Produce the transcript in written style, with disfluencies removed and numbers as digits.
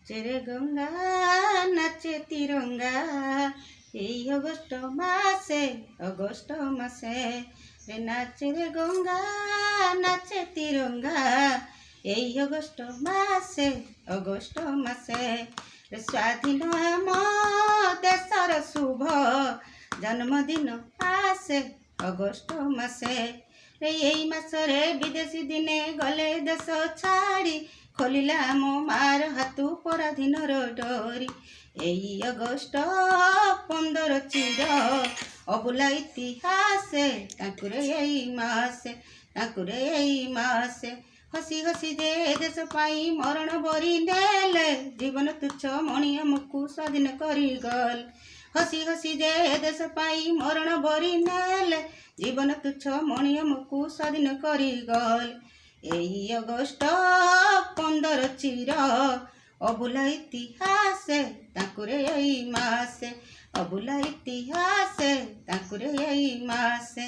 চেরে গঙ্গা নাচে তিরঙ্গা এই অগস্ট মাসে রে নাচে রে গঙ্গা নাচে তিরঙ্গা এই অগস্ট মাসে রে স্বাধীন আম দেশর শুভ জন্মদিন আসে অগস্ট মাসে রে এই মাসরে বিদেশী দিনে গলে দেশ ছাড়ি খোলিলা মো মার হাতু পরাধীনর ডরি এই অগস্ট 15 চির অবুলা ইতিহাসে তাকুরে এই মাসে হসি হসি যে দেশ পাই মরণ বরি নেলে জীবন তুচ্ছ মণি আমকু স্বাধীন করি গল হসি হসি যে দেশ পাই মরণ বরি নেলে জীবন তুচ্ছ মণি আমকু স্বাধীন করি গল এই অগস্ট 15 চির অবুলা ইতিহাসে তাকুরে এই মাসে অবুলা ইতিহাসে তাকুরে এই মাসে।